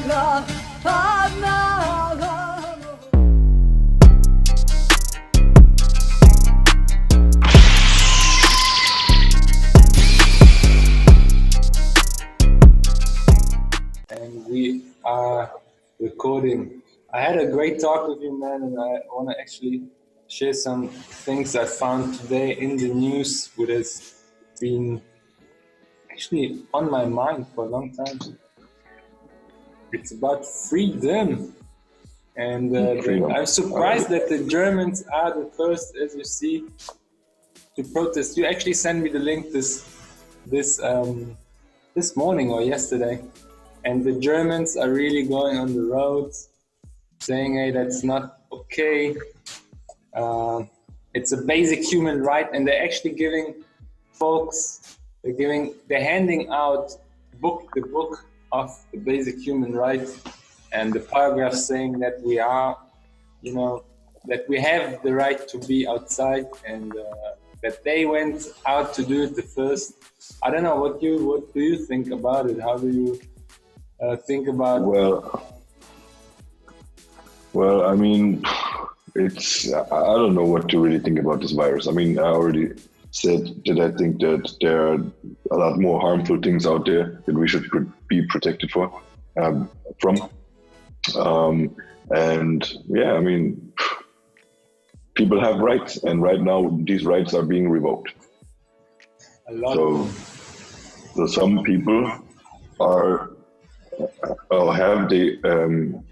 And we are recording. I had a great talk with you, man, and I want to actually share some things I found today in the news, which has been actually on my mind for a long time. It's about freedom. And I'm surprised that the Germans are the first, as you see, to protest. You actually sent me the link this morning or yesterday. And the Germans are really going on the roads saying, hey, that's not okay. It's a basic human right. And they're actually giving folks, they're handing out the book of the basic human rights and the paragraph saying that we are, that we have the right to be outside and that they went out to do it the first. I don't know, what do you think about it? How do you think about Well, I mean, I don't know what to really think about this virus. I mean, I already said that I think that there are a lot more harmful things out there that we should be protected from. And yeah, I mean, people have rights, and right now these rights are being revoked. So some people have the,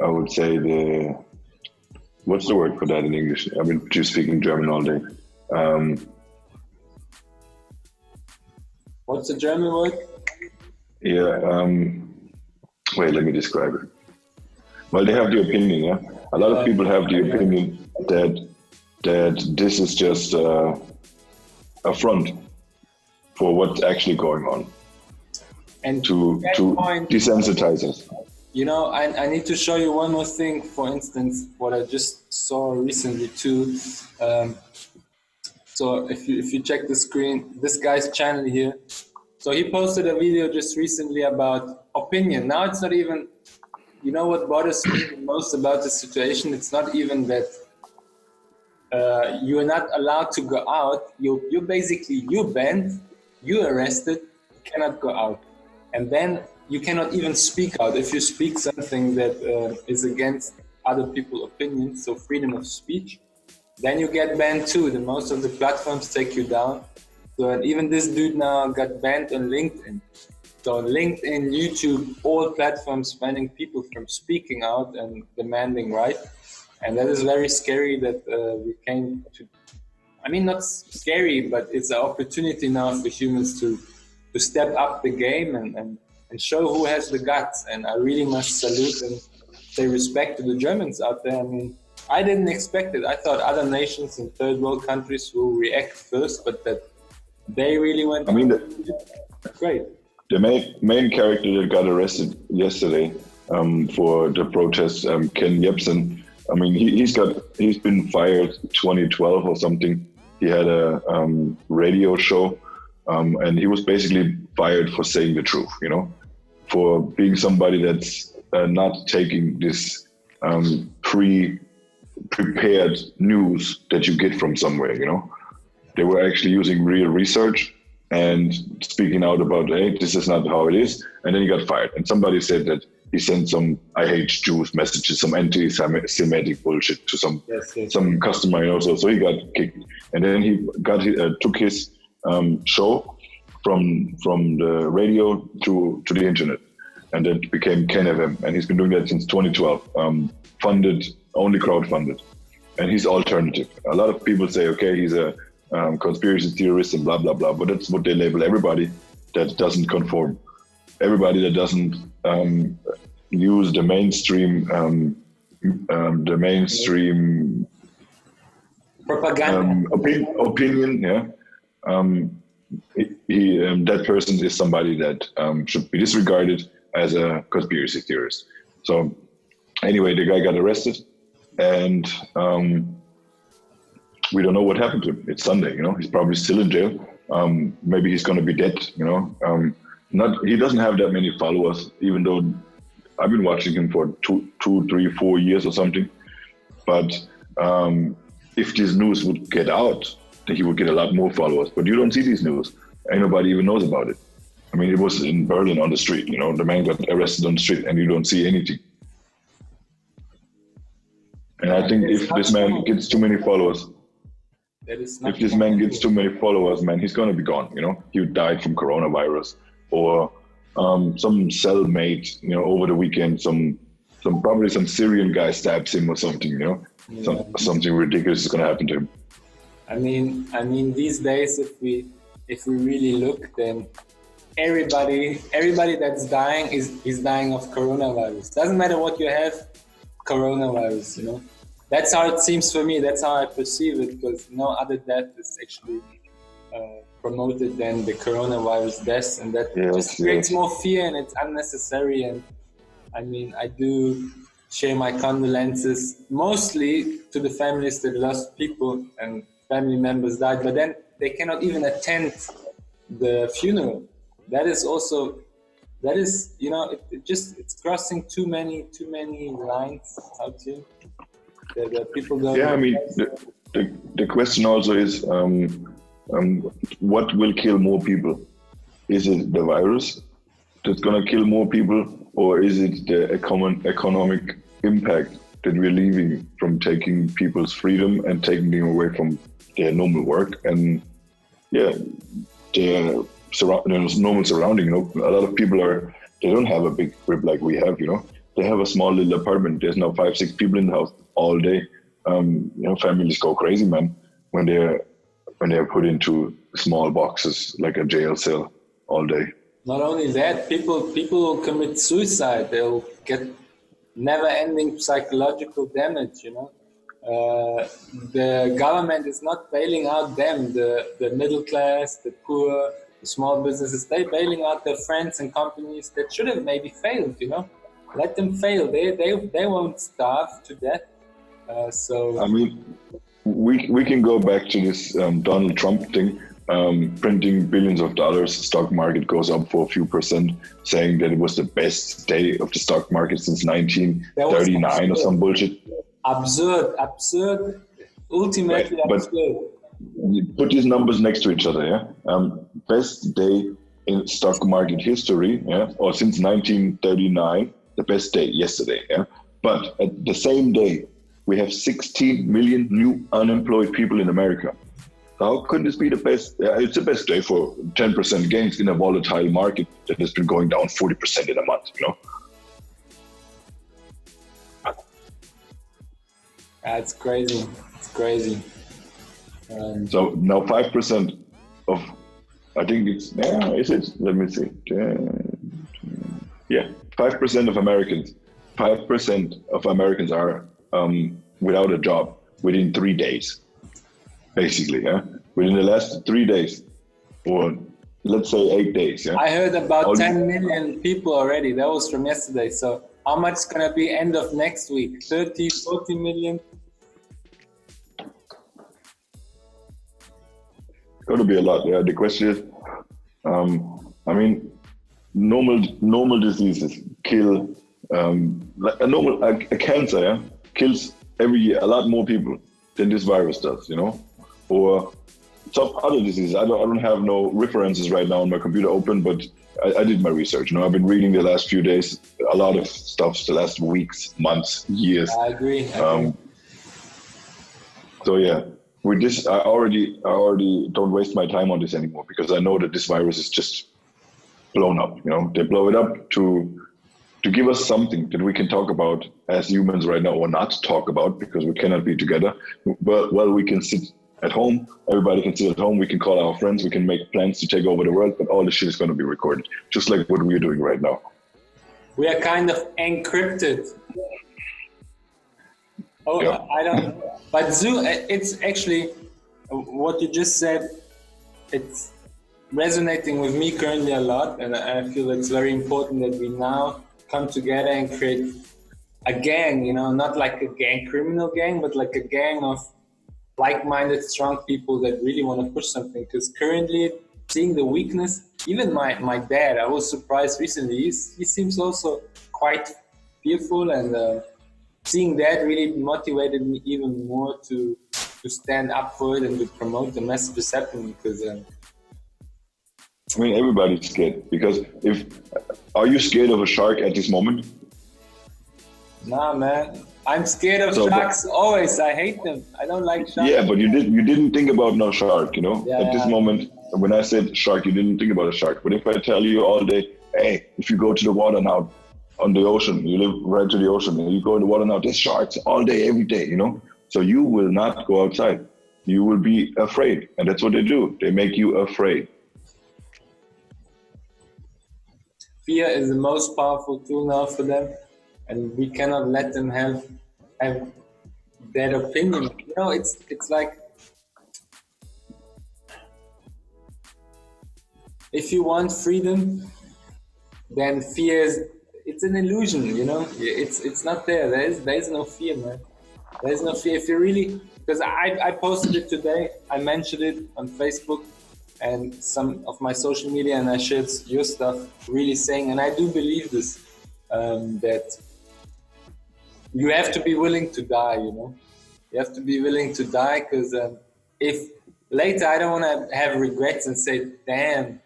I would say what's the word for that in English? I've been just speaking German all day. What's the German word? Yeah, wait, let me describe it. Well, they have the opinion, yeah? A lot of people have the opinion that this is just a front for what's actually going on. And to desensitize us. I need to show you one more thing. For instance, what I just saw recently too. So if you check the screen, this guy's channel here. So he posted a video just recently about opinion. Now it's not even, what bothers me the most about the situation? It's not even that you are not allowed to go out. You banned, you arrested, you cannot go out. And then you cannot even speak out. If you speak something that is against other people's opinions, so freedom of speech, then you get banned too. Most of the platforms take you down. So and even this dude now got banned on LinkedIn. So LinkedIn, YouTube, all platforms banning people from speaking out and demanding right. And that is very scary that we came to, not scary, but it's an opportunity now for humans to step up the game and show who has the guts. And I really must salute and say respect to the Germans out there. I didn't expect it. I thought other nations in third world countries will react first, but that they really went. Great. The main character that got arrested yesterday for the protest, Ken Jebsen. He's been fired 2012 or something. He had a radio show, and he was basically fired for saying the truth. For being somebody that's not taking this prepared news that you get from somewhere, They were actually using real research and speaking out about, hey, this is not how it is. And then he got fired. And somebody said that he sent some I hate Jews messages, some anti-Semitic bullshit to some customer, so he got kicked. And then he took his show from the radio to the internet, and it became Ken FM, and he's been doing that since 2012. Only crowdfunded, and he's alternative. A lot of people say, okay, he's a conspiracy theorist and blah blah blah, but that's what they label everybody that doesn't conform, everybody that doesn't use the mainstream propaganda opinion. Yeah. That person is somebody that should be disregarded as a conspiracy theorist. So anyway, the guy got arrested, and we don't know what happened to him. It's Sunday, he's probably still in jail. Maybe he's going to be dead, He doesn't have that many followers, even though I've been watching him for 2, 3, 4 years or something. But if this news would get out, then he would get a lot more followers. But you don't see these news. Ain't nobody even knows about it. I mean, it was in Berlin on the street, you know, the man got arrested on the street and you don't see anything. And I think if this man gets too many followers, if this man gets too many followers, man, he's going to be gone, you know. He died from coronavirus or some cellmate, you know, over the weekend, probably some Syrian guy stabs him or something, you know. Yeah. Something ridiculous is going to happen to him. I mean, these days, if we really look, then everybody that's dying is dying of coronavirus. Doesn't matter what you have, coronavirus, you know. That's how it seems for me. That's how I perceive it, because no other death is actually promoted than the coronavirus deaths, and that just creates more fear, and it's unnecessary. And I mean, I do share my condolences mostly to the families that lost people and family members died, but then they cannot even attend the funeral. That is, you know, it's crossing too many lines out here. The people don't. Yeah, I mean, the question also is, what will kill more people? Is it the virus that's gonna kill more people, or is it the economic impact that we're leaving from taking people's freedom and taking them away from their normal work and their normal surrounding? You know, a lot of people they don't have a big crib like we have. You know, they have a small little apartment. There's now 5-6 people in the house all day. You know, families go crazy, man, when they're put into small boxes like a jail cell all day. Not only that, people will commit suicide. They'll get never-ending psychological damage. You know, the government is not bailing out them, the middle class, the poor, the small businesses. They're bailing out their friends and companies that should have maybe failed. You know, let them fail. They won't starve to death. So I mean, we can go back to this Donald Trump thing, printing billions of dollars. Stock market goes up for a few percent, saying that it was the best day of the stock market since 1939 or some bullshit. Absurd, ultimately right, absurd. You put these numbers next to each other, yeah. Best day in stock market history, yeah, or since 1939, the best day yesterday, yeah. But at the same day, we have 16 million new unemployed people in America. How could this be the best? It's the best day for 10% gains in a volatile market that has been going down 40% in a month, you know? It's crazy. It's crazy. So now 5% of, I think it's, is it? Let me see. 5% of Americans. 5% of Americans are without a job within 3 days, basically, yeah? Within the last 3 days, or let's say 8 days, yeah? I heard about 10 million people already. That was from yesterday. So how much is going to be end of next week? 30, 40 million? It's going to be a lot, yeah. The question is, I mean, normal diseases kill, a cancer, yeah, kills every year a lot more people than this virus does, you know, or some other diseases. I don't have no references right now on my computer open, but I did my research. You know, I've been reading the last few days, a lot of stuff, the last weeks, months, years. I agree. So yeah, with this, I already don't waste my time on this anymore, because I know that this virus is just blown up. You know, they blow it up to give us something that we can talk about as humans right now, or not talk about, because we cannot be together. But well, we can sit at home. Everybody can sit at home. We can call our friends. We can make plans to take over the world. But all the shit is going to be recorded, just like what we're doing right now. We are kind of encrypted. Oh, yeah. I don't. But Zoo, it's actually what you just said. It's resonating with me currently a lot, and I feel it's very important that we now come together and create a gang, you know, not like a gang, criminal gang, but like a gang of like-minded, strong people that really want to push something. Because currently, seeing the weakness, even my dad, I was surprised recently, he seems also quite fearful, and seeing that really motivated me even more to stand up for it and to promote the message is happening. Because I mean, everybody's scared because are you scared of a shark at this moment? nah, man, I'm scared of sharks always. I hate them. I don't like sharks. Yeah, but you didn't think about no shark, you know? Yeah, at this moment, when I said shark, you didn't think about a shark. But if I tell you all day, hey, if you go to the water now, on the ocean, you live right to the ocean, and you go in the water now, there's sharks all day, every day, you know? So you will not go outside. You will be afraid. And that's what they do. They make you afraid. fear is the most powerful tool now for them, and we cannot let them have that opinion. You know, it's like, if you want freedom, then fear it's an illusion. You know, it's not there. There is no fear, man. There is no fear. If you really, because I posted it today, I mentioned it on Facebook and some of my social media, and I shared your stuff, really saying, and I do believe this, that you have to be willing to die. You know, you have to be willing to die, because if later I don't want to have regrets and say, damn,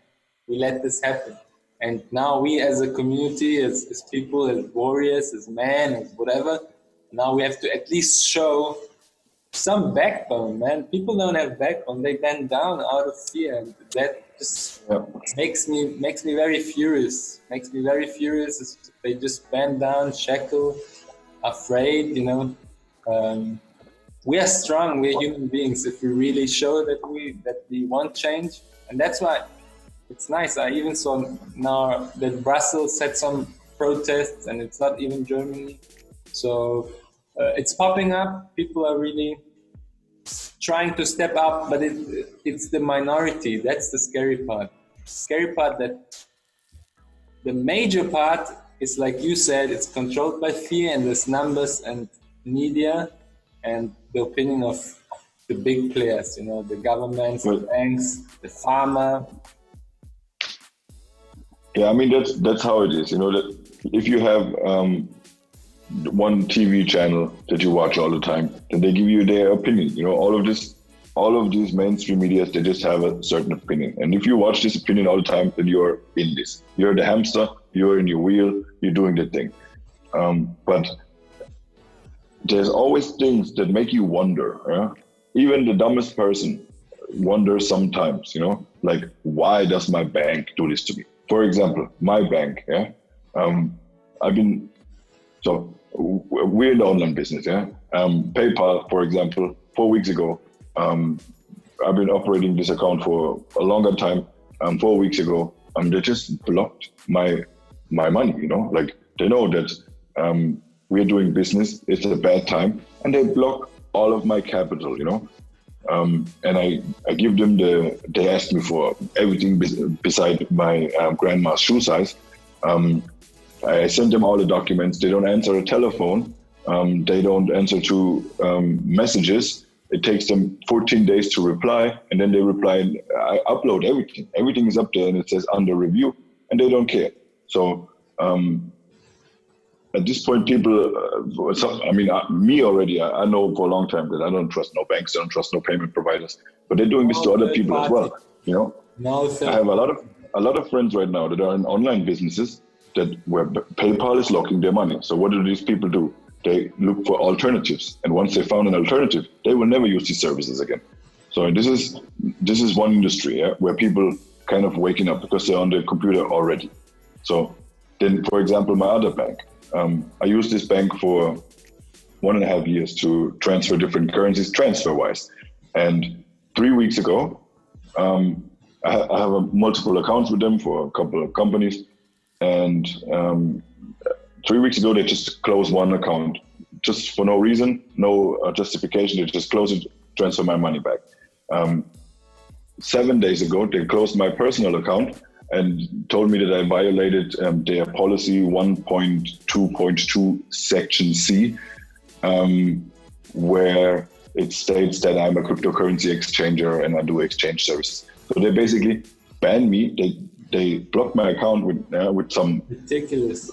we let this happen. And now we as a community, as people, as warriors, as men, as whatever, now we have to at least show some backbone, man. People don't have backbone. They bend down out of fear. And that just makes me very furious. Makes me very furious. They just bend down, shackle, afraid, you know. We are strong. We are human beings. If we really show that we want change, and that's why it's nice. I even saw now that Brussels had some protests, and it's not even Germany. So it's popping up. People are really trying to step up, but it's the minority. That's the scary part. Scary part, that the major part is, like you said, it's controlled by fear, and there's numbers and media and the opinion of the big players, you know, the governments, the banks, the farmer. Yeah, I mean, that's how it is. You know, that if you have one TV channel that you watch all the time, then they give you their opinion. You know, all of these mainstream medias, they just have a certain opinion. And if you watch this opinion all the time, then you're in this. You're the hamster, you're in your wheel, you're doing the thing. But there's always things that make you wonder. Yeah? Even the dumbest person wonders sometimes, you know, like, why does my bank do this to me? For example, my bank, yeah. We're in the online business, yeah. PayPal, for example, 4 weeks ago, I've been operating this account for a longer time. 4 weeks ago, they just blocked my money, you know, like, they know that we're doing business, it's a bad time, and they block all of my capital, you know. And I give them they asked me for everything beside my grandma's shoe size. I sent them all the documents. They don't answer the telephone. They don't answer to messages. It takes them 14 days to reply, and then they reply. And I upload everything. Everything is up there, and it says under review, and they don't care. So at this point, people, me already, I know for a long time that I don't trust no banks, I don't trust no payment providers, but they're doing this to other people as well. You know, I have a lot of friends right now that are in online businesses where PayPal is locking their money. So what do these people do? They look for alternatives, and once they found an alternative, they will never use these services again. So this is one industry, yeah, where people kind of waking up because they're on the computer already. So then, for example, my other bank. I used this bank for 1.5 years to transfer different currencies TransferWise. And 3 weeks ago, I have multiple accounts with them for a couple of companies. And 3 weeks ago, they just closed one account just for no reason, no justification. They just closed it, transfer my money back. 7 days ago, they closed my personal account and told me that I violated their policy 1.2.2 section C, where it states that I'm a cryptocurrency exchanger and I do exchange services. So they basically banned me. They blocked my account with some ridiculous,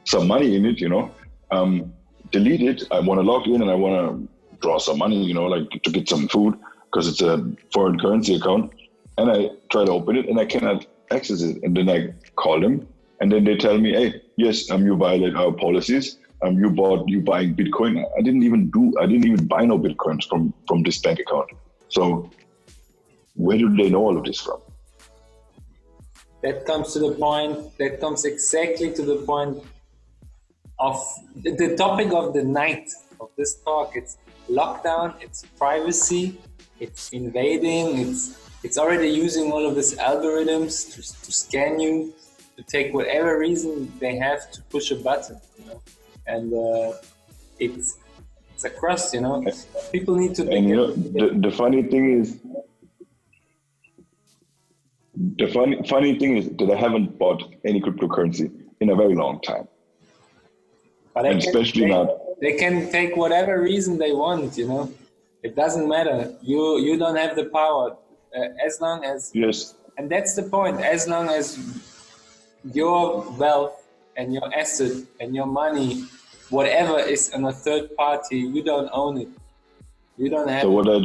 some money in it, delete it. I want to log in and I want to draw some money, like to get some food because it's a foreign currency account. And I try to open it and I cannot access it. And then I call them and then they tell me, hey, yes, you violate our policies. You buying Bitcoin. I didn't even buy no Bitcoins from this bank account. So where do they know all of this from? That comes exactly to the point of the topic of the night of this talk. It's lockdown, it's privacy, it's invading, it's already using all of these algorithms to scan you, to take whatever reason they have to push a button, and it's across, people need to think. And the funny thing is that I haven't bought any cryptocurrency in a very long time. But they can take whatever reason they want, It doesn't matter. You don't have the power as long as... Yes. And that's the point. As long as your wealth and your asset and your money, whatever is on a third party, you don't own it. You don't have... So what I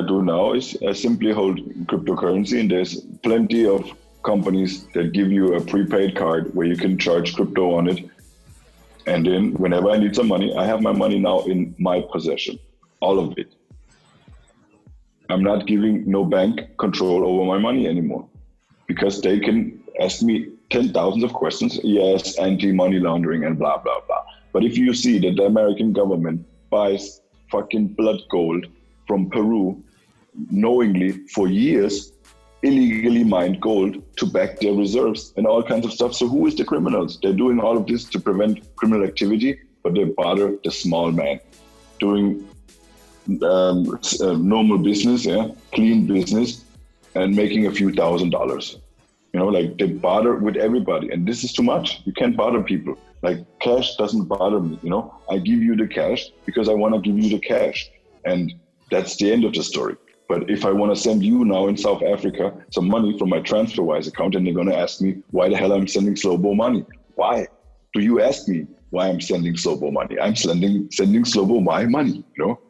do now is I simply hold cryptocurrency, and there's plenty of companies that give you a prepaid card where you can charge crypto on it. And then whenever I need some money, I have my money now in my possession, all of it. I'm not giving no bank control over my money anymore because they can ask me 10,000 of questions. Yes, anti-money laundering and blah, blah, blah. But if you see that the American government buys fucking blood gold from Peru knowingly for years, illegally mined gold to back their reserves and all kinds of stuff. So who is the criminals? They're doing all of this to prevent criminal activity, but they bother the small man doing normal business, clean business, and making a few $1,000s. Like they bother with everybody, and this is too much. You can't bother people. Like cash doesn't bother me. I give you the cash because I want to give you the cash, and that's the end of the story. But if I want to send you now in South Africa some money from my TransferWise account, and they're going to ask me why the hell I'm sending Slobo money. Why do you ask me why I'm sending Slobo money? I'm sending Slobo my money.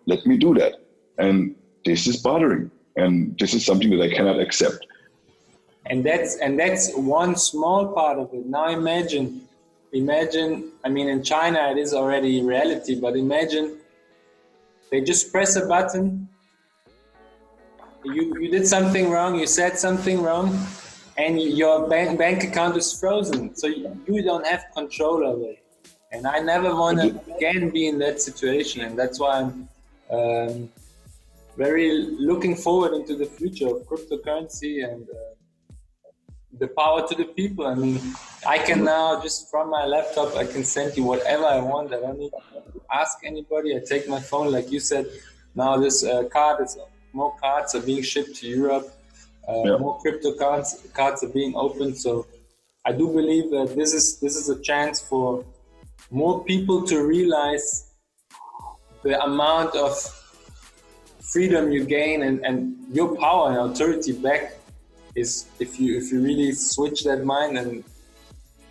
Let me do that. And this is bothering, and this is something that I cannot accept. And that's one small part of it. Now imagine. I mean, in China it is already reality, but imagine they just press a button. You did something wrong, you said something wrong, and your bank account is frozen. So you don't have control of it. And I never want to again be in that situation. And that's why I'm very looking forward into the future of cryptocurrency and the power to the people. I mean, I can now just from my laptop, I can send you whatever I want. I don't need to ask anybody. I take my phone, like you said. Now this more cards are being shipped to Europe. More crypto cards are being opened. So I do believe that this is a chance for more people to realize the amount of freedom you gain and your power and authority back is if you really switch that mind and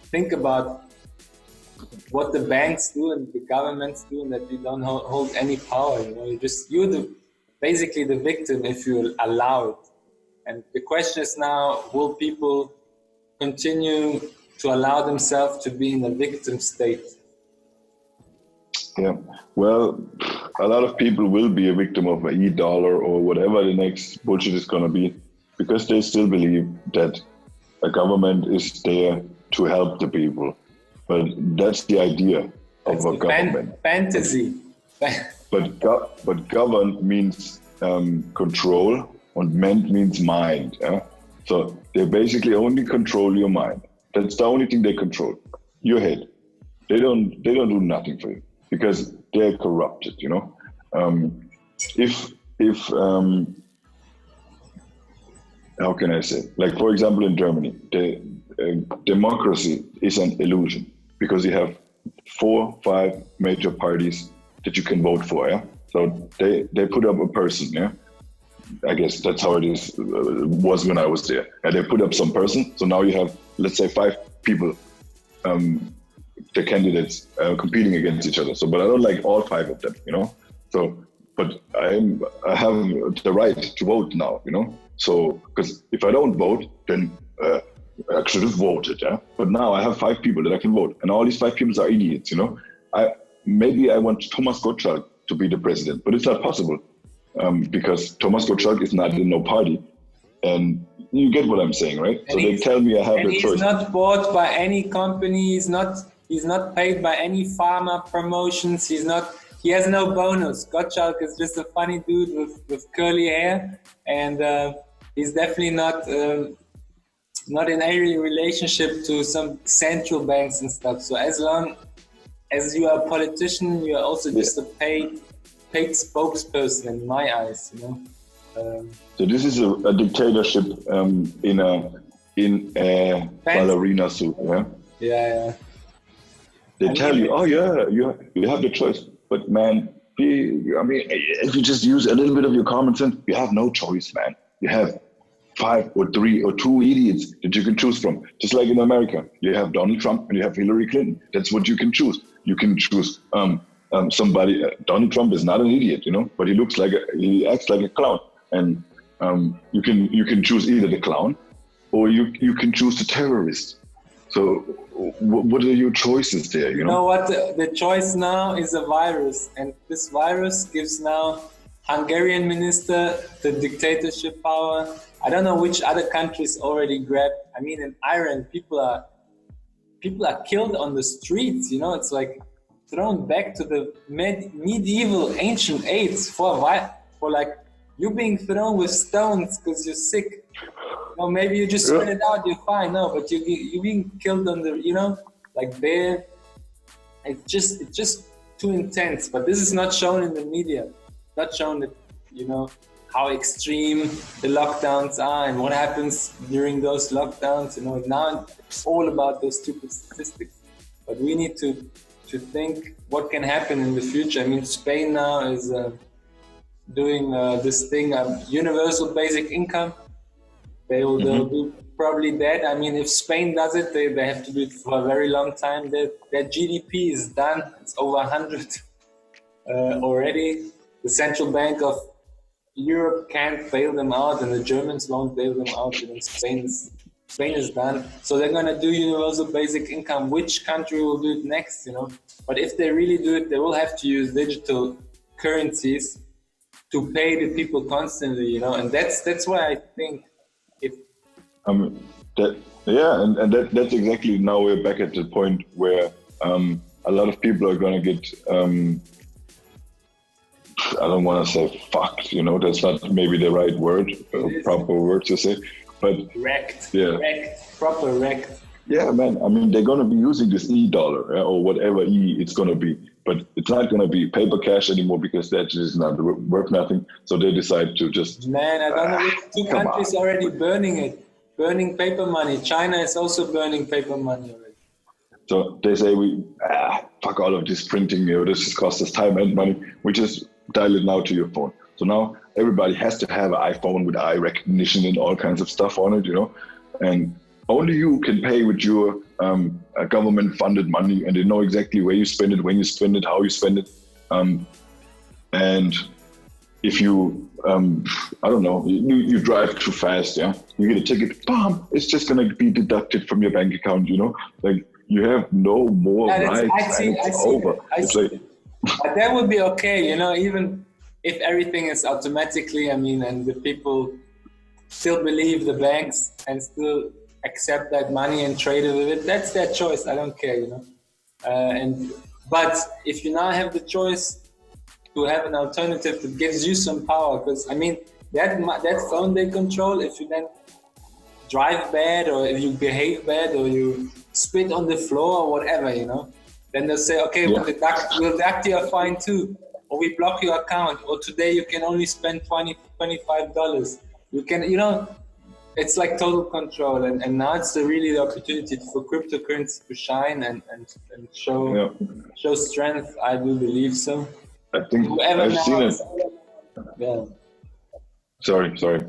think about what the banks do and the governments do, and that you don't hold any power. You're basically the victim if you allow it. And the question is now, will people continue to allow themselves to be in a victim state? Yeah, well, a lot of people will be a victim of an e-dollar or whatever the next bullshit is going to be, because they still believe that a government is there to help the people. But that's the idea of a government. Fantasy. But govern means control, and ment means mind. Yeah? So they basically only control your mind. That's the only thing they control. Your head. They don't do nothing for you because they're corrupted. If how can I say? Like for example, in Germany, the democracy is an illusion because you have 4-5 major parties that you can vote for. Yeah. So they put up a person. Yeah. I guess that's how it is. Was when I was there. And they put up some person. So now you have, let's say, 5 people the candidates competing against each other. So, but I don't like all 5 of them, you know. So, but I have the right to vote now, you know. So, because if I don't vote, then I should have voted, yeah. But now I have 5 people that I can vote, and all these 5 people are idiots, you know. Maybe I want Thomas Gottschalk to be the president, but it's not possible because Thomas Gottschalk is not in no party, and you get what I'm saying, right? And so they tell me I have the choice. He's not bought by any company. He's not paid by any pharma promotions. He has no bonus. Gottschalk is just a funny dude with curly hair, and he's definitely not in any relationship to some central banks and stuff. So as long as you are a politician, you are also just a paid spokesperson in my eyes, you know. So this is a dictatorship in a ballerina suit, yeah? Yeah. They tell you, oh yeah, you have the choice. But man, if you just use a little bit of your common sense, you have no choice, man. You have 5 or 3 or 2 idiots that you can choose from. Just like in America, you have Donald Trump and you have Hillary Clinton. That's what you can choose. You can choose somebody. Donald Trump is not an idiot, you know, but he acts like a clown. And you can choose either the clown or you can choose the terrorist. So what are your choices there? You know what? The choice now is a virus, and this virus gives now Hungarian minister the dictatorship power. I don't know which other countries already grabbed. I mean, in Iran, people are killed on the streets. You know, it's like thrown back to the medieval ancient age for like you being thrown with stones because you're sick. Or maybe you just spit it out, you're fine. No, but you're being killed on the, you know, like there. It's just too intense. But this is not shown in the media. Not shown that, you know, how extreme the lockdowns are and what happens during those lockdowns. You know, now it's all about those stupid statistics. But we need to think what can happen in the future. I mean, Spain now is doing this thing, universal basic income. They'll do probably that. I mean, if Spain does it, they have to do it for a very long time. Their GDP is done. It's over 100 already. The central bank of Europe can't bail them out, and the Germans won't bail them out. You know, Spain is done. So they're going to do universal basic income. Which country will do it next, you know? But if they really do it, they will have to use digital currencies to pay the people constantly, you know? And that's why I think that's exactly, now we're back at the point where a lot of people are going to get I don't want to say fucked, you know, that's not maybe the right word, proper word to say, but wrecked. Proper wrecked. Yeah, man, I mean, they're going to be using this e-dollar or whatever it's going to be, but it's not going to be paper cash anymore because that is not worth nothing. So they decide to just... Man, I don't know if 2 countries already burning paper money. China is also burning paper money already. So they say, fuck all of this printing, you know, this just costs us time and money. We just dial it now to your phone. So now everybody has to have an iPhone with eye recognition and all kinds of stuff on it, you know, and only you can pay with your government-funded money, and they know exactly where you spend it, when you spend it, how you spend it. And if you, I don't know, you drive too fast, yeah, you get a ticket, bam, it's just going to be deducted from your bank account, you know, like you have no more rights. It's over. But that would be okay, you know, even if everything is automatically, I mean, and the people still believe the banks and still accept that money and trade it with it, that's their choice. I don't care, you know. But if you now have the choice to have an alternative that gives you some power, because I mean, that phone they control, if you then drive bad or if you behave bad or you spit on the floor or whatever, you know, then they'll say, okay, we'll deduct your fine too, or we block your account, or today you can only spend $25. You can, you know, it's like total control, and now it's really the opportunity for cryptocurrency to shine and show strength. I do believe so. I think I've seen it. Sorry.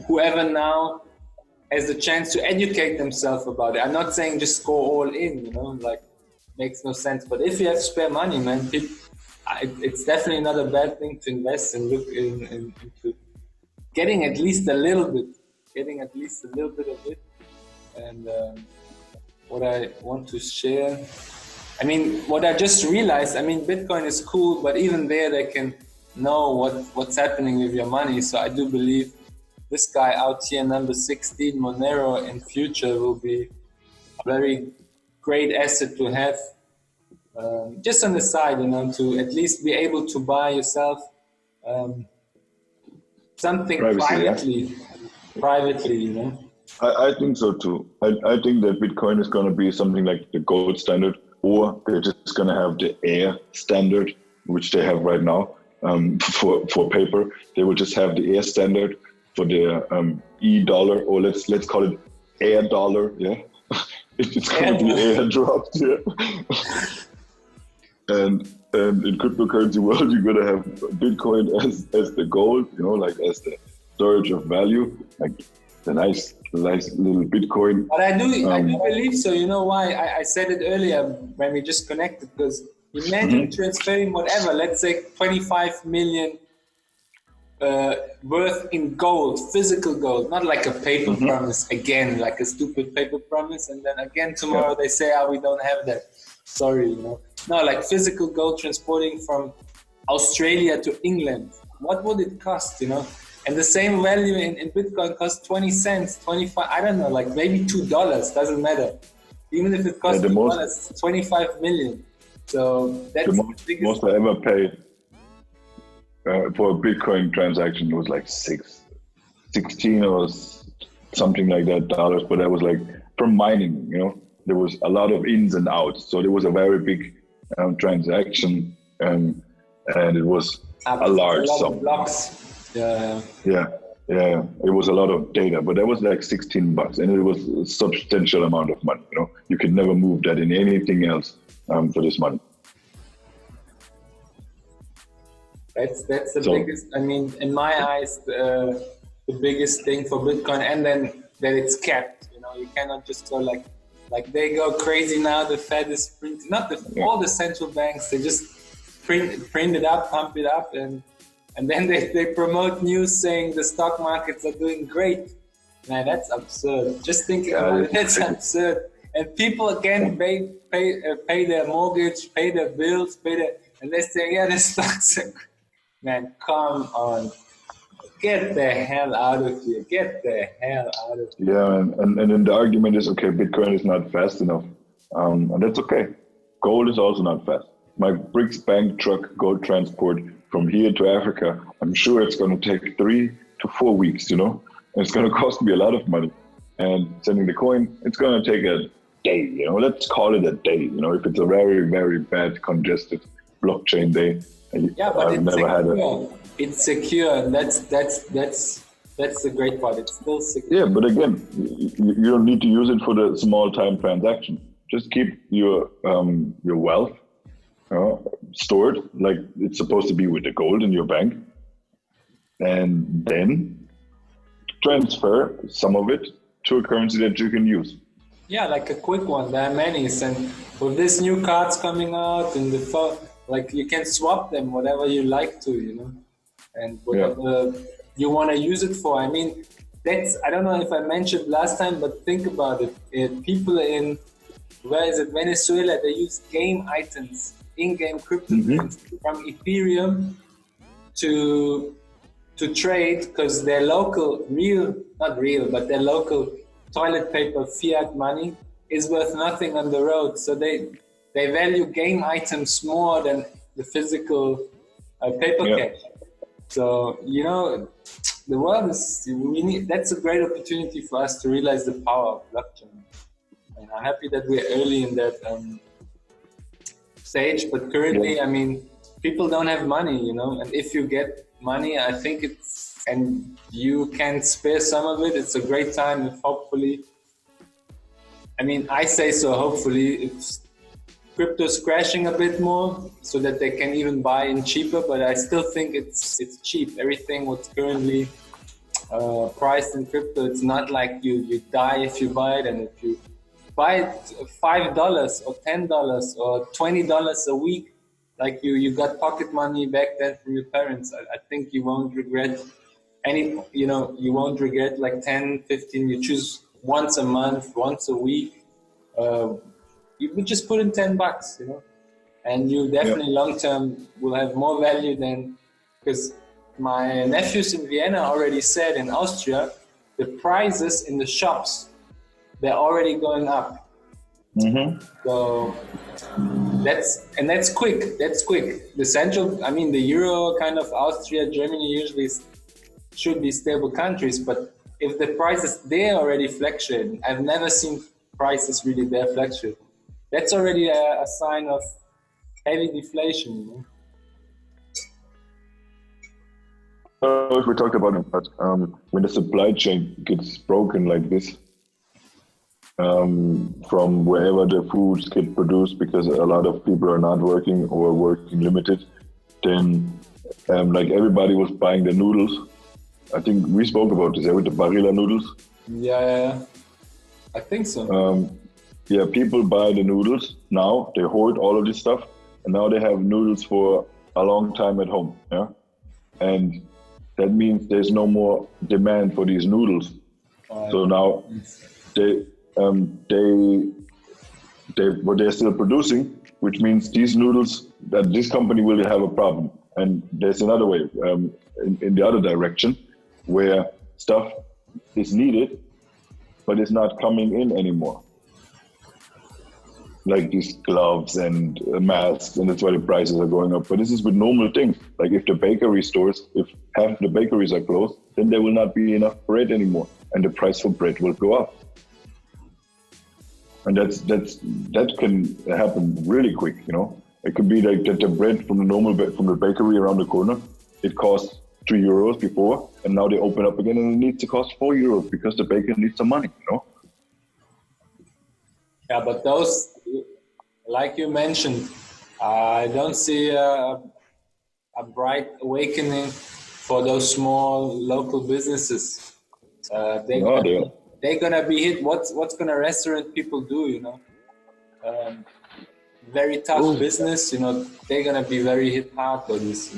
Whoever now as the chance to educate themselves about it. I'm not saying just go all in, you know, like makes no sense. But if you have spare money, man, it's definitely not a bad thing to invest and look into getting at least a little bit of it. And what I want to share, I mean, what I just realized, I mean, Bitcoin is cool, but even there they can know what's happening with your money. So I do believe this guy out here, number 16, Monero, in future will be a very great asset to have. Just on the side, you know, to at least be able to buy yourself something privately, you know. I think so too. I think that Bitcoin is going to be something like the gold standard, or they're just going to have the air standard, which they have right now for paper. They will just have the air standard for the e-dollar, or let's call it air dollar. Yeah, it's going to be airdropped. Yeah. And in cryptocurrency world, you're gonna have Bitcoin as the gold, you know, like as the storage of value, like the nice little Bitcoin. But I do believe so. You know why? I said it earlier when we just connected, because imagine transferring whatever, let's say 25 million worth in gold, physical gold, not like a paper promise again, like a stupid paper promise, and then again tomorrow they say, we don't have that. Sorry, you know. No, like physical gold transporting from Australia to England. What would it cost, you know? And the same value in Bitcoin costs 20 cents, 25, I don't know, like maybe $2, doesn't matter. Even if it costs $2, it's 25 million. So that's the most I ever paid for a Bitcoin transaction was like 16 or something like that dollars, but that was like from mining, you know? There was a lot of ins and outs. So there was a very big transaction, and it was a large sum. Blocks. Yeah. It was a lot of data, but that was like $16, and it was a substantial amount of money. You know, you could never move that in anything else for this money. That's the biggest. I mean, in my eyes, the biggest thing for Bitcoin, and then that it's capped. You know, you cannot just go like they go crazy now. The Fed is printing, all the central banks. They just print it up, pump it up, and then they promote news saying the stock markets are doing great. Man, that's absurd. Just think about it. That's absurd. And people again pay their mortgage, pay their bills, and they're saying, the stocks are. Man, come on. Get the hell out of here. Get the hell out of here. Yeah, and then the argument is, okay, Bitcoin is not fast enough. And that's okay. Gold is also not fast. My Bricks Bank truck gold transport from here to Africa, I'm sure it's going to take 3 to 4 weeks, you know? And it's going to cost me a lot of money. And sending the coin, it's going to take a day, you know? Let's call it a day, you know? If it's a very, very bad congested blockchain day. But it's secure, and that's the great part. It's still secure. Yeah, but again, you don't need to use it for the small time transaction. Just keep your wealth stored like it's supposed to be with the gold in your bank, and then transfer some of it to a currency that you can use. Yeah, like a quick one. There are many, and with this new cards coming out and the phone. Like you can swap them whatever you like to, you know, and whatever you want to use it for. I mean, I don't know if I mentioned last time, but think about it. People in, Venezuela, they use game items, in-game crypto from Ethereum to trade, because their local, their local toilet paper fiat money is worth nothing on the road. So they value game items more than the physical paper cash. So, you know, the world that's a great opportunity for us to realize the power of blockchain. And I'm happy that we're early in that stage, but currently, I mean, people don't have money, you know, and if you get money, I think and you can spare some of it, it's a great time if hopefully, I mean, I say so, hopefully, if crypto's crashing a bit more so that they can even buy in cheaper, but I still think it's cheap. Everything what's currently priced in crypto. It's not like you die if you buy it, and if you buy it $5 or $10 or $20 a week, like you got pocket money back then from your parents. I think you won't regret any, you won't regret like 10, 15. You choose once a month, once a week. You would just put in $10, and you definitely long term will have more value than, because my nephews in Vienna already said in Austria, the prices in the shops, they're already going up. Mm-hmm. So that's quick. That's quick. The euro kind of Austria, Germany usually should be stable countries, but if the prices there already fluctuate, I've never seen prices really there fluctuate. That's already a sign of heavy deflation. If we talked about it, but when the supply chain gets broken like this, from wherever the foods get produced, because a lot of people are not working or working limited, then like everybody was buying the noodles. I think we spoke about this, with the Barilla noodles. Yeah, I think so. People buy the noodles now. They hoard all of this stuff, and now they have noodles for a long time at home. Yeah, and that means there's no more demand for these noodles. So now what they're still producing, which means these noodles, that this company will have a problem. And there's another way, in the other direction, where stuff is needed, but it's not coming in anymore. Like these gloves and masks, and that's why the prices are going up. But this is with normal things. Like if the bakery stores, if half the bakeries are closed, then there will not be enough bread anymore, and the price for bread will go up. And that can happen really quick, It could be like that the bread from the bakery around the corner, it costs €3 before, and now they open up again and it needs to cost €4 because the baker needs some money, Yeah, but those, like you mentioned, I don't see a bright awakening for those small local businesses. They're gonna be hit. What's gonna restaurant people do? Very tough business. They're gonna be very hit hard by this.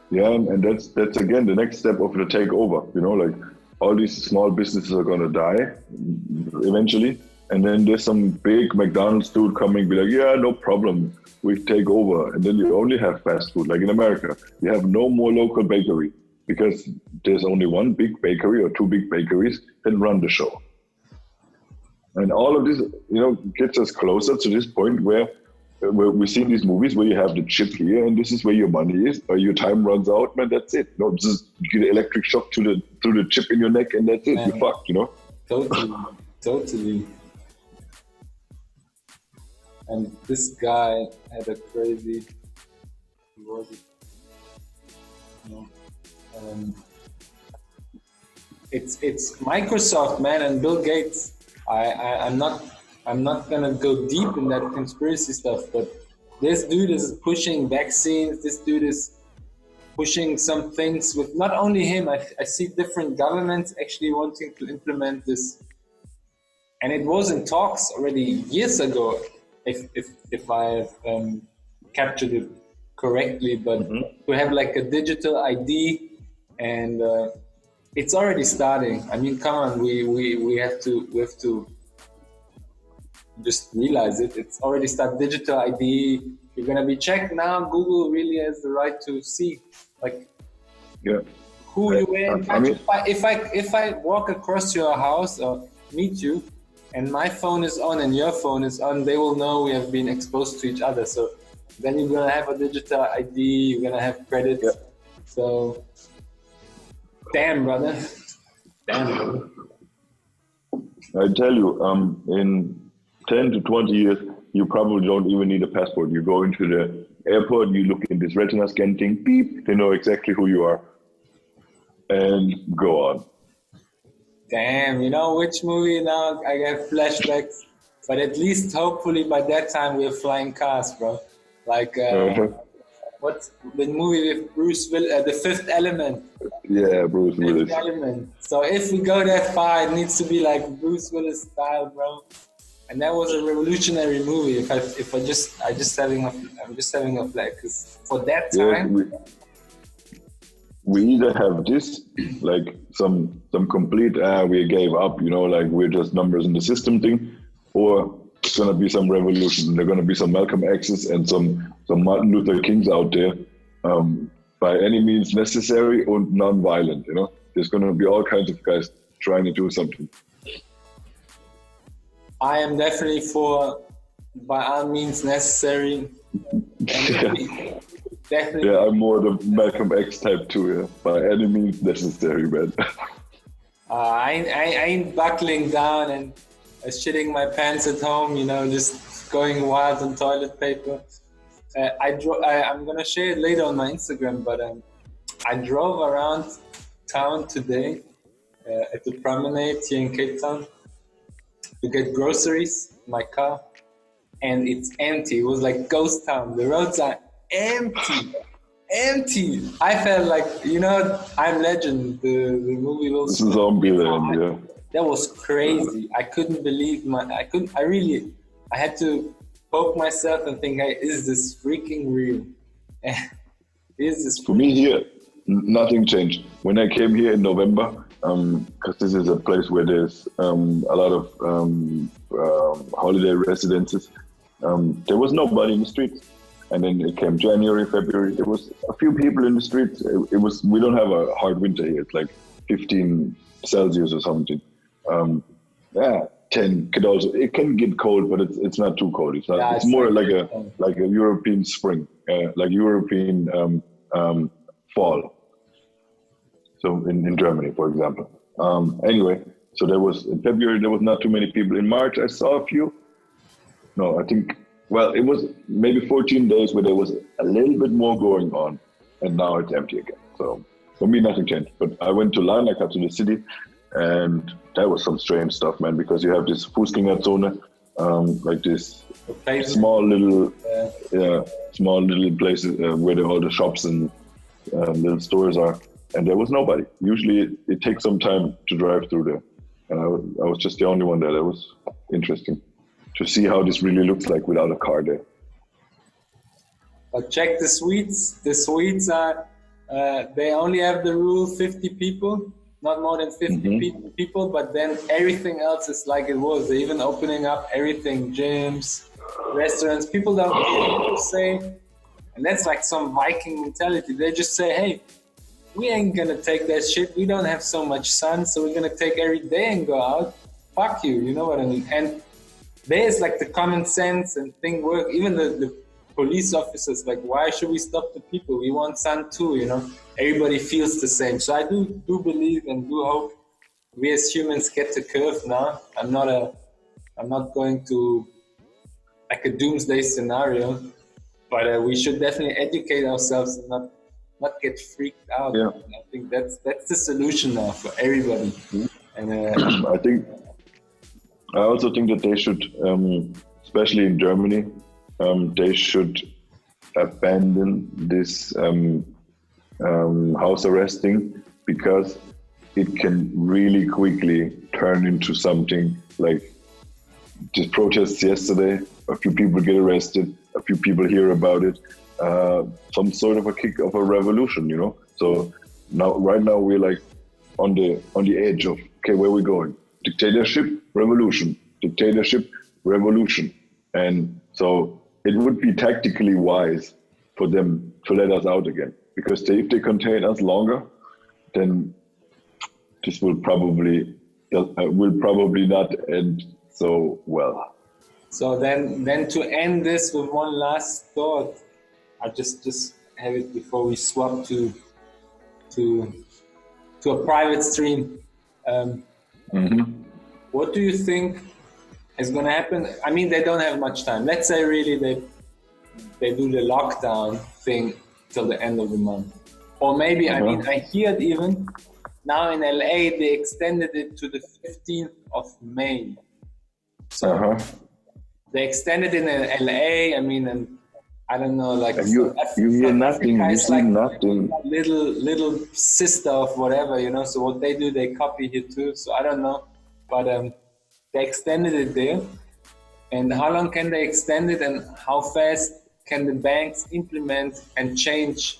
Yeah, and that's again the next step of the takeover. Like all these small businesses are gonna die eventually, and then there's some big McDonald's dude coming, be like, yeah, no problem, we take over, and then you only have fast food. Like in America, you have no more local bakery, because there's only one big bakery or two big bakeries that run the show. And all of this, gets us closer to this point where we see these movies where you have the chip here and this is where your money is, or your time runs out, man, that's it. Just get an electric shock through the chip in your neck and that's it, you're fucked, Totally. And this guy had a crazy, what was it? It's Microsoft, man, and Bill Gates. I'm not gonna go deep in that conspiracy stuff, but this dude is pushing vaccines. This dude is pushing some things with not only him. I see different governments actually wanting to implement this, and it was in talks already years ago, if I have captured it correctly. But to have like a digital ID, and it's already starting. I mean, come on, we have to just realize it. It's already started. Digital ID. You're gonna be checked now. Google really has the right to see, like, who you were. If I walk across your house or meet you, and my phone is on and your phone is on, they will know we have been exposed to each other. So then you're gonna have a digital ID. You're gonna have credit. Yeah. So, damn, brother. I tell you, in 10 to 20 years, you probably don't even need a passport. You go into the airport, you look in this retina scan thing, beep, they know exactly who you are, and go on. Damn, which movie now? I get flashbacks, but at least hopefully by that time we're flying cars, bro. Like, what's the movie with Bruce Willis, The Fifth Element? Yeah, Bruce Willis. Fifth Element. So if we go that far, it needs to be like Bruce Willis style, bro. And that was a revolutionary movie. I'm just having a flag, because for that time. Yeah, we either have this, like some complete we gave up, like we're just numbers in the system thing, or it's gonna be some revolution. There're gonna be some Malcolm X's and some Martin Luther Kings out there, by any means necessary and non-violent. There's gonna be all kinds of guys trying to do something. I am definitely for by all means necessary. Definitely. Yeah, I'm more the Malcolm X type too. Yeah, by any means necessary, man. I ain't buckling down and shitting my pants at home. Just going wild on toilet paper. I'm gonna share it later on my Instagram, but I drove around town today at the promenade here in Cape Town to get groceries in my car, and it's empty. It was like ghost town. The roads are empty. I felt like, I'm Legend, the movie. This is Zombieland, yeah. That was crazy. I couldn't believe I had to poke myself and think, hey, is this freaking real? For me here, nothing changed. When I came here in November, because this is a place where there's a lot of holiday residences, there was nobody in the streets. And then it came January, February. There was a few people in the streets. We don't have a hard winter here. It's like 15 Celsius or something. 10 it can get cold, but it's not too cold. It's not. Yeah, it's more like a European spring, like European fall. So in Germany, for example. Anyway, so in February there was not too many people. In March I saw a few. No, I think. Well, it was maybe 14 days where there was a little bit more going on, and now it's empty again. So for me, nothing changed. But I went to Larnaca, to the city, and that was some strange stuff, man, because you have this Fußgängerzone, like this small little places where all the shops and little stores are, and there was nobody. Usually it takes some time to drive through there, and I was just the only one there. That was interesting to see how this really looks like without a car there. But check the Swedes. The Swedes are, they only have the rule 50 people, not more than 50 people, but then everything else is like it was. They're even opening up everything, gyms, restaurants. People don't care to say, and that's like some Viking mentality. They just say, hey, we ain't gonna take that shit. We don't have so much sun, so we're gonna take every day and go out. Fuck you, you know what I mean? And there's like the common sense and thing work. Even the police officers, like, why should we stop the people? We want sun too, Everybody feels the same. So I do believe and do hope we as humans get the curve now. I'm not going to like a doomsday scenario, but we should definitely educate ourselves and not get freaked out. Yeah. I think that's the solution now for everybody. And I also think that they should, especially in Germany, they should abandon this house arresting, because it can really quickly turn into something like just protests yesterday. A few people get arrested, a few people hear about it, some sort of a kick of a revolution, So right now we're like on the edge of, okay, where are we going? Dictatorship, revolution. Dictatorship, revolution. And so it would be tactically wise for them to let us out again, because if they contain us longer, then this will probably not end so well. So then to end this with one last thought, I just have it before we swap to a private stream. What do you think is going to happen? I mean, they don't have much time. Let's say really they do the lockdown thing till the end of the month. Or maybe, I mean, I hear even now in LA, they extended it to the 15th of May. So they extended it in LA, I mean, and I don't know, like And you hear nothing, you see like nothing. little sister of whatever, you know. So what they do, they copy here too. So I don't know, but they extended it there. And how long can they extend it, and how fast can the banks implement and change,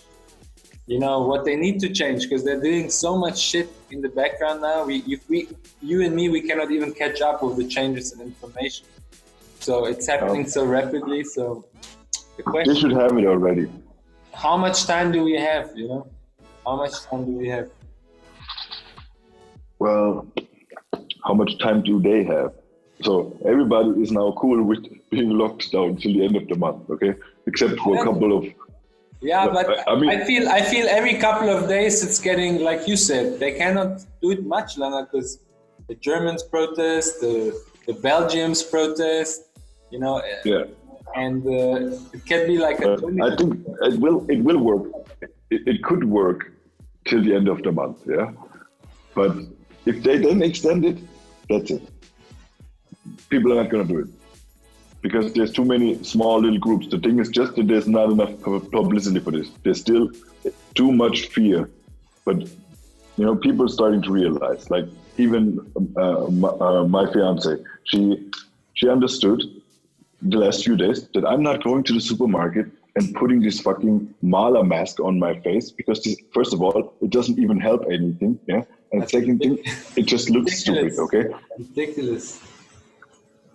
you know, what they need to change? Because they're doing so much shit in the background now. You and me, we cannot even catch up with the changes in information. So it's happening so rapidly. So the They question, should have it already. how much time do we have, you know? How much time do we have? Well, how much time do they have? So everybody is now cool with being locked down till the end of the month, okay? Except for a couple of... Yeah, but I mean, I feel every couple of days it's getting, like you said, they cannot do it much longer because the Germans protest, the Belgians protest, you know. yeah. And it can be like a... I think it will work. It could work till the end of the month, yeah? But if they then extend it, that's it. People are not going to do it because there's too many small little groups. The thing is just that there's not enough publicity for this. There's still too much fear, but you know, people are starting to realize. Like even my fiance, she understood the last few days that I'm not going to the supermarket and putting this fucking Mala mask on my face because this, first of all, it doesn't even help anything. Yeah, and second thing, it just looks stupid. Okay, ridiculous.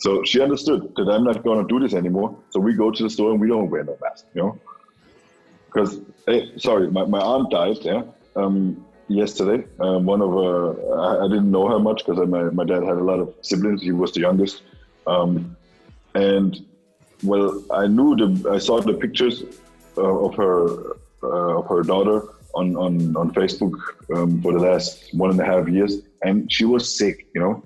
So she understood that I'm not going to do this anymore. So we go to the store and we don't wear no mask, you know? Because, sorry, my aunt died, yeah, yesterday. One of I didn't know her much because my dad had a lot of siblings. He was the youngest. And, well, I saw the pictures of her daughter on Facebook for the last 1.5 years. And she was sick, you know?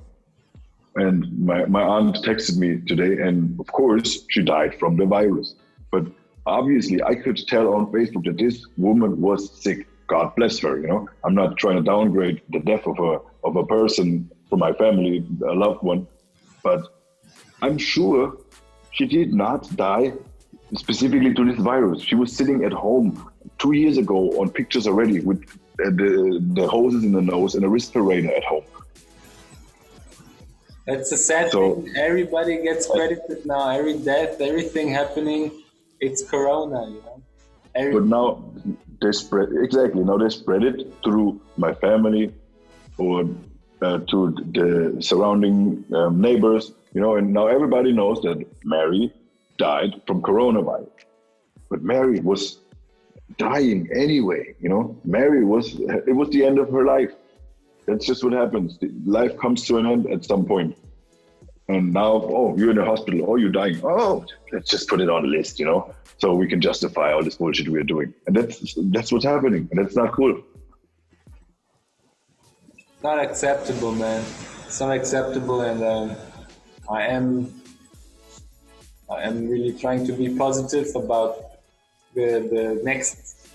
And my aunt texted me today, and of course, she died from the virus. But obviously, I could tell on Facebook that this woman was sick. God bless her, you know. I'm not trying to downgrade the death of a person from my family, a loved one, but I'm sure she did not die specifically to this virus. She was sitting at home 2 years ago on pictures already with the hoses in the nose and a respirator at home. That's a sad thing. Everybody gets credited now. Every death, everything happening, it's Corona, you know. But now they spread Now they spread it through my family or to the surrounding neighbors, you know. And now everybody knows that Mary died from coronavirus. But Mary was dying anyway, you know. It was the end of her life. That's just what happens. Life comes to an end at some point. And now, oh, you're in the hospital. Oh, you're dying. Oh, let's just put it on the list, you know, so we can justify all this bullshit we're doing. And that's what's happening. And that's not cool. Not acceptable, man. It's not acceptable. And I am really trying to be positive about the next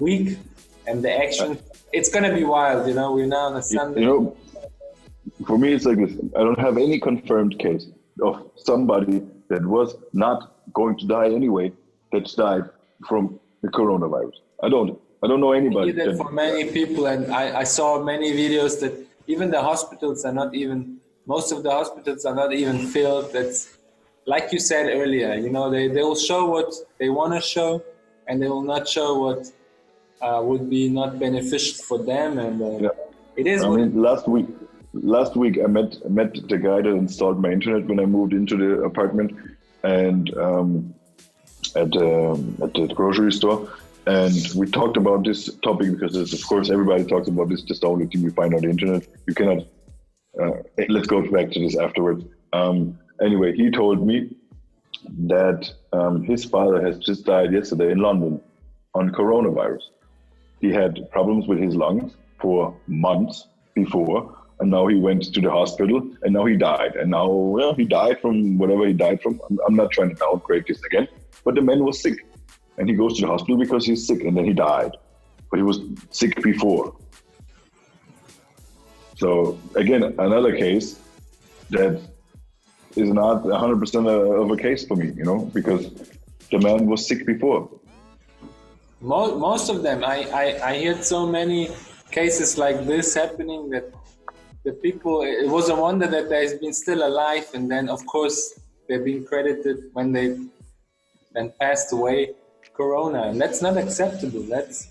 week and the action. It's going to be wild, you know. We're now on a Sunday. You know, for me, it's like this. I don't have any confirmed case of somebody that was not going to die anyway that's died from the coronavirus. I don't know anybody. That for many people, and I saw many videos that even the hospitals are not even, most of the hospitals are not even filled. That's, like you said earlier, you know, they will show what they want to show, and they will not show what would be not beneficial for them. And it is. I mean, last week I met the guy that installed my internet when I moved into the apartment, and at the grocery store, and we talked about this topic because, of course, everybody talks about this. Just the only thing you find on the internet. You cannot. Let's go back to this afterwards. Anyway, he told me that his father has just died yesterday in London on coronavirus. He had problems with his lungs for months before, and now he went to the hospital, and now he died. And now, well, he died from whatever he died from. I'm not trying to downgrade this again, but the man was sick, and he goes to the hospital because he's sick, and then he died. But he was sick before. So again, another case that is not 100% of a case for me, you know, because the man was sick before. Most of them, I heard so many cases like this happening that the people, it was a wonder that they've been still alive, and then of course they've been credited when they then passed away corona, and that's not acceptable. That's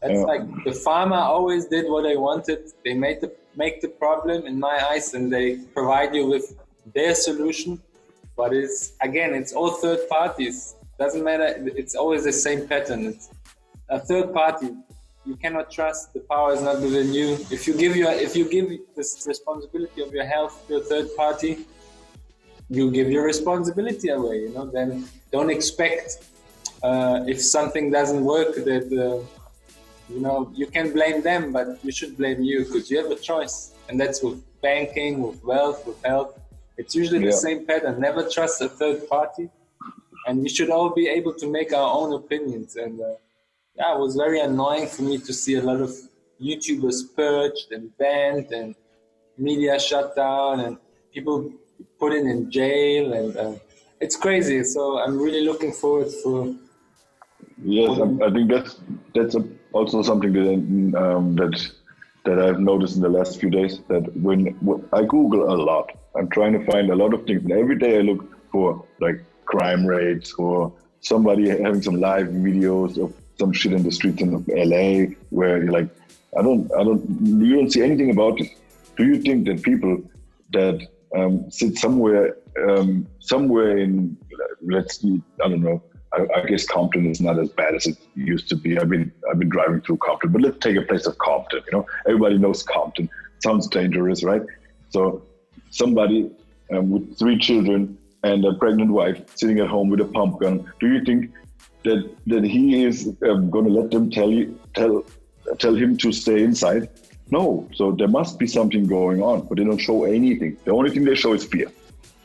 like the farmer always did what they wanted. They make the problem in my eyes, and they provide you with their solution, but it's all third parties. Doesn't matter, it's always the same pattern. It's a third party. You cannot trust. The power is not within you. If you give this responsibility of your health to a third party, you give your responsibility away. Then don't expect if something doesn't work that you can blame them, but you should blame you because you have a choice. And that's with banking, with wealth, with health. It's usually the same pattern. Never trust a third party, and we should all be able to make our own opinions. And it was very annoying for me to see a lot of YouTubers purged and banned and media shut down and people put in jail, and it's crazy. So I'm really looking forward for. Yes, I think that's also something that I've noticed in the last few days. That when I Google a lot, I'm trying to find a lot of things, and every day I look for like crime rates or somebody having some live videos of some shit in the streets in LA where you're like, you don't see anything about it. Do you think that people that sit somewhere in, let's see, I don't know, I guess Compton is not as bad as it used to be. I've been driving through Compton, but let's take a place of Compton. Everybody knows Compton. Sounds dangerous, right? So somebody with 3 children and a pregnant wife sitting at home with a pump gun. Do you think that he is going to let them tell him to stay inside? No. So there must be something going on, but they don't show anything. The only thing they show is fear.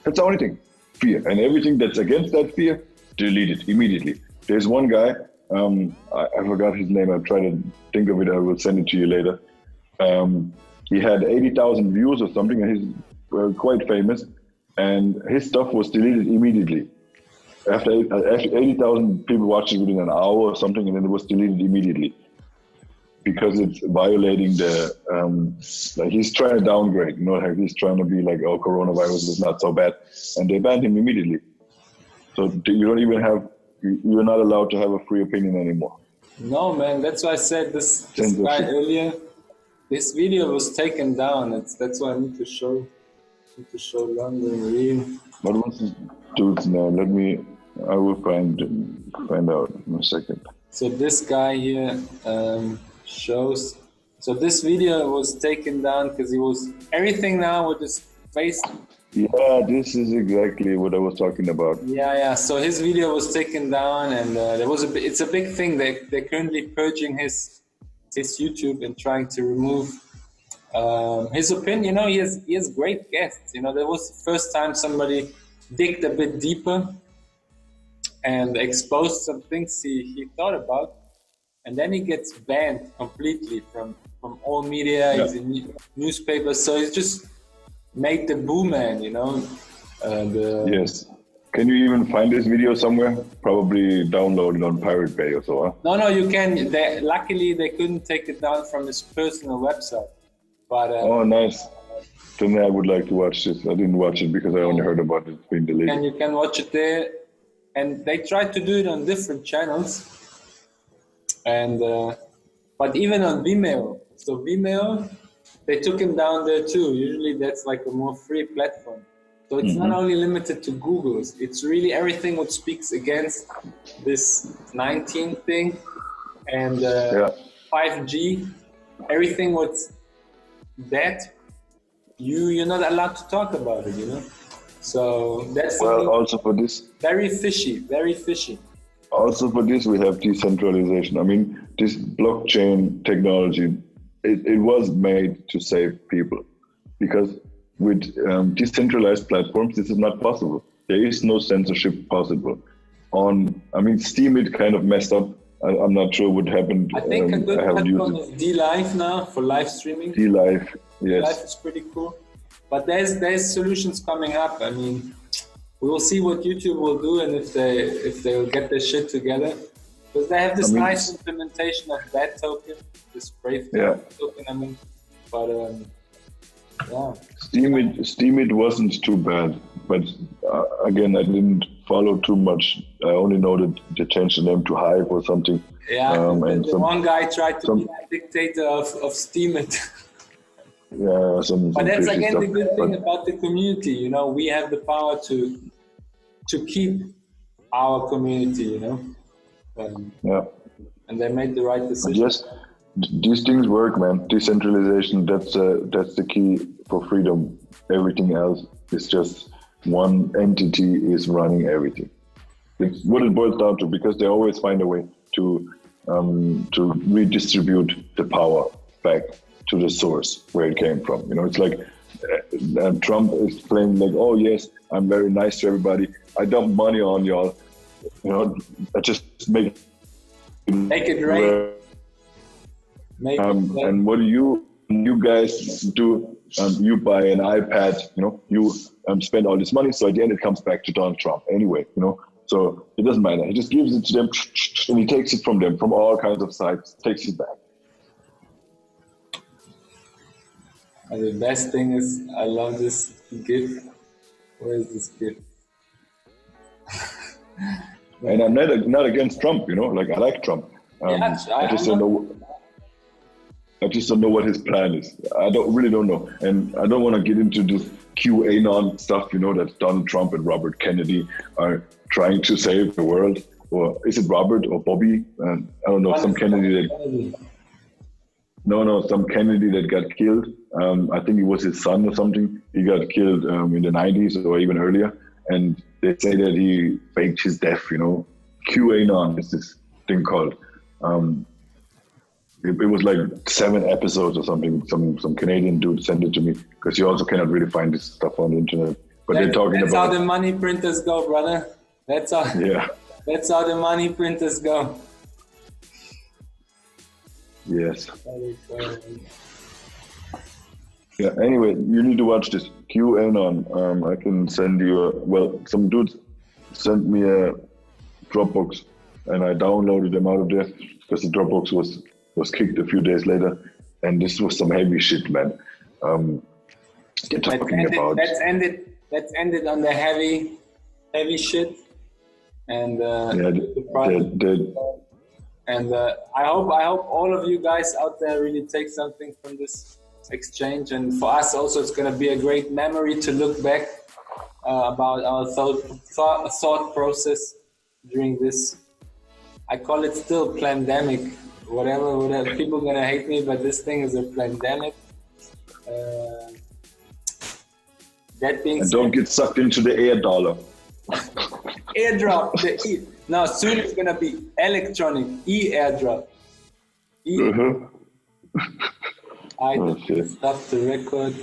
That's the only thing, fear. And everything that's against that fear, delete it immediately. There's one guy, I forgot his name. I'll try to think of it. I will send it to you later. He had 80,000 views or something, and he's quite famous. And his stuff was deleted immediately. After 80,000 people watched it within an hour or something, and then it was deleted immediately because it's violating like he's trying to downgrade. He's trying to be like, oh, coronavirus is not so bad, and they banned him immediately. So you don't even you're not allowed to have a free opinion anymore. No, man. That's why I said this guy earlier. This video was taken down. That's why I need to show London Real. What was this dude's name? I will find out in a second. So this guy here shows. So this video was taken down because he was everything now with his face. Yeah, this is exactly what I was talking about. Yeah. So his video was taken down, and it's a big thing. They're currently purging his YouTube and trying to remove his opinion. He has great guests. There was the first time somebody digged a bit deeper and exposed some things he thought about, and then he gets banned completely from all media. He's in newspapers, so he's just made the boo man. Yes. Can you even find this video somewhere? Probably download it on Pirate Bay or so. Huh? No, you can. Luckily, they couldn't take it down from his personal website. But, oh, nice. Then I would like to watch this. I didn't watch it because I only heard about it being deleted. And you can watch it there. And they tried to do it on different channels. And but even on Vimeo. So Vimeo, they took him down there too. Usually that's like a more free platform. So it's not only limited to Google. It's really everything what speaks against this 19 thing and 5G. Everything what's that you're not allowed to talk about it, So that's also for this very fishy. Also for this we have decentralization. I mean, this blockchain technology, it was made to save people, because with decentralized platforms this is not possible. There is no censorship possible. Steam it kind of messed up. I'm not sure what happened. I think a good platform is DLive now for live streaming. DLive, yes. DLive is pretty cool. But there's solutions coming up. I mean, we will see what YouTube will do and if they will get their shit together. Because they have this nice implementation of that token, this Brave token, I mean. But yeah. Steemit wasn't too bad, but again, I didn't follow too much. I only know that they changed the name to Hive or something. Yeah, and one guy tried to be the dictator of Steemit. Yeah, but that's again the good thing about the community. You know, we have the power to keep our community. You know. And they made the right decision. Yes, these things work, man. Decentralization, that's the key for freedom. Everything else is just one entity is running everything. It's what it boils down to, because they always find a way to redistribute the power back to the source where it came from. You know, it's like Trump is playing like, oh yes, I'm very nice to everybody. I dump money on y'all. You know, I just make it rain. And what do you guys do? You buy an iPad. You know, you spend all this money, so at the end it comes back to Donald Trump anyway. You know, so it doesn't matter. He just gives it to them, and he takes it from them from all kinds of sides. Takes it back. And the best thing is, I love this GIF. Where is this GIF? And I'm not against Trump, you know, like I like Trump. I just don't know. I just don't know what his plan is. I really don't know. And I don't want to get into this QAnon stuff, you know, that Donald Trump and Robert Kennedy are trying to save the world. Or is it Robert or Bobby? I don't know, some Kennedy that... No, some Kennedy that got killed. I think it was his son or something. He got killed in the 90s or even earlier. And they say that he faked his death, you know. QAnon is this thing called. It was like 7 episodes or something. Some Canadian dude sent it to me, because you also cannot really find this stuff on the internet. But they're talking that's about... That's how the money printers go, brother. That's how the money printers go. Yes. Yeah, anyway, you need to watch this. QAnon. I can send you some dudes sent me a Dropbox, and I downloaded them out of there, because the Dropbox was kicked a few days later, and this was some heavy shit, man. They're talking about... Let's end it on the heavy shit, and and I hope all of you guys out there really take something from this exchange, and for us also it's going to be a great memory to look back about our thought process during this. I call it still pandemic. Whatever people are gonna hate me, but this thing is a pandemic. That being and said, don't get sucked into the air dollar. Airdrop. Now soon it's gonna be electronic airdrop. I stop the record.